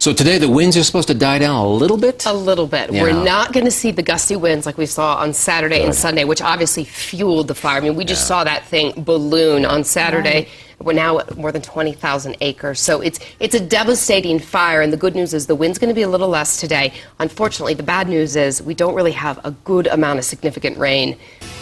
So today the winds are supposed to die down a little bit? A little bit. Yeah. We're not going to see the gusty winds like we saw on Saturday and Sunday, which obviously fueled the fire. I mean, we just saw that thing balloon on Saturday. Right. We're now at more than 20,000 acres. So it's a devastating fire, and the good news is the wind's going to be a little less today. Unfortunately, the bad news is we don't really have a good amount of significant rain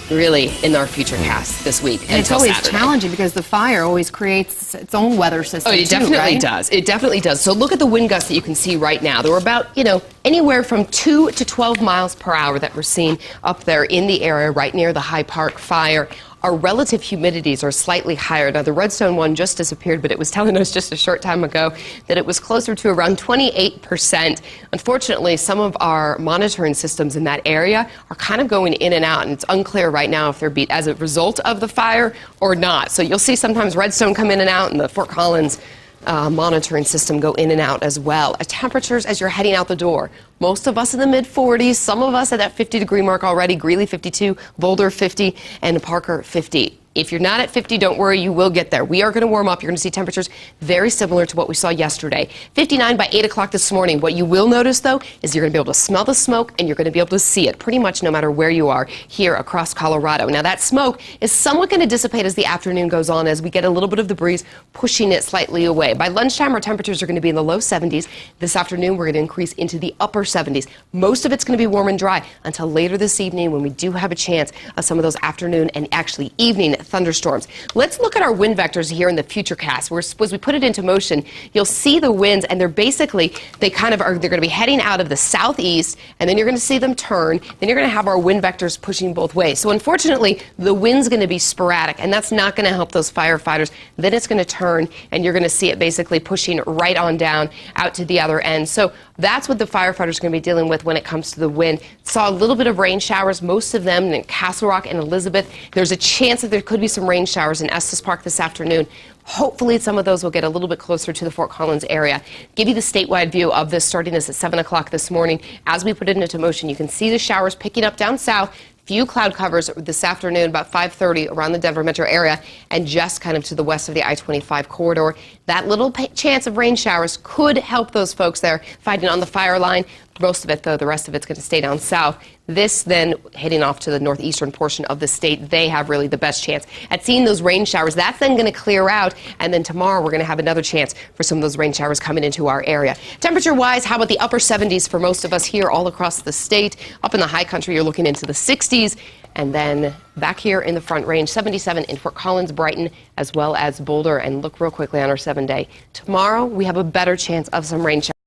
really in our future cast this week. And it's always challenging because the fire always creates its own weather system. Oh, it definitely does. It definitely does. So look at the wind gusts that you can see right now. They're about, anywhere from 2 to 12 miles per hour that we're seeing up there in the area right near the High Park fire. Our relative humidities are slightly higher. Now, the Redstone one just disappeared, but it was telling us just a short time ago that it was closer to around 28%. Unfortunately, some of our monitoring systems in that area are kind of going in and out, and it's unclear right now if they're beat as a result of the fire or not. So you'll see sometimes Redstone come in and out, and the Fort Collins monitoring system go in and out as well. Temperatures as you're heading out the door. Most of us in the mid-40s, some of us at that 50-degree mark already. Greeley 52, Boulder 50, and Parker 50. If you're not at 50, don't worry, you will get there. We are going to warm up. You're going to see temperatures very similar to what we saw yesterday. 59 by 8 o'clock this morning. What you will notice, though, is you're going to be able to smell the smoke, and you're going to be able to see it pretty much no matter where you are here across Colorado. Now, that smoke is somewhat going to dissipate as the afternoon goes on, as we get a little bit of the breeze pushing it slightly away. By lunchtime, our temperatures are going to be in the low 70s. This afternoon, we're going to increase into the upper 70s. Most of it's going to be warm and dry until later this evening when we do have a chance of some of those afternoon and actually evening thunderstorms. Let's look at our wind vectors here in the futurecast. As we put it into motion, you'll see the winds, and they're basically, they're going to be heading out of the southeast, and then you're going to see them turn. Then you're going to have our wind vectors pushing both ways. So unfortunately, the wind's going to be sporadic, and that's not going to help those firefighters. Then it's going to turn, and you're going to see it basically pushing right on down out to the other end. So that's what the firefighters are going to be dealing with when it comes to the wind. Saw a little bit of rain showers, most of them in Castle Rock and Elizabeth. There's a chance that there could be some rain showers in Estes Park this afternoon. Hopefully some of those will get a little bit closer to the Fort Collins area. Give you the statewide view of this starting this at 7 o'clock this morning. As we put it into motion, you can see the showers picking up down south. Few cloud covers this afternoon, about 5:30 around the Denver metro area, and just kind of to the west of the I-25 corridor. That little chance of rain showers could help those folks there fighting on the fire line. Most of it, though, the rest of it's going to stay down south. This then heading off to the northeastern portion of the state, they have really the best chance at seeing those rain showers. That's then going to clear out, and then tomorrow we're going to have another chance for some of those rain showers coming into our area. Temperature-wise, how about the upper 70s for most of us here all across the state? Up in the high country, you're looking into the 60s. And then back here in the Front Range, 77 in Fort Collins, Brighton, as well as Boulder. And look real quickly on our 7-day. Tomorrow, we have a better chance of some rain showers.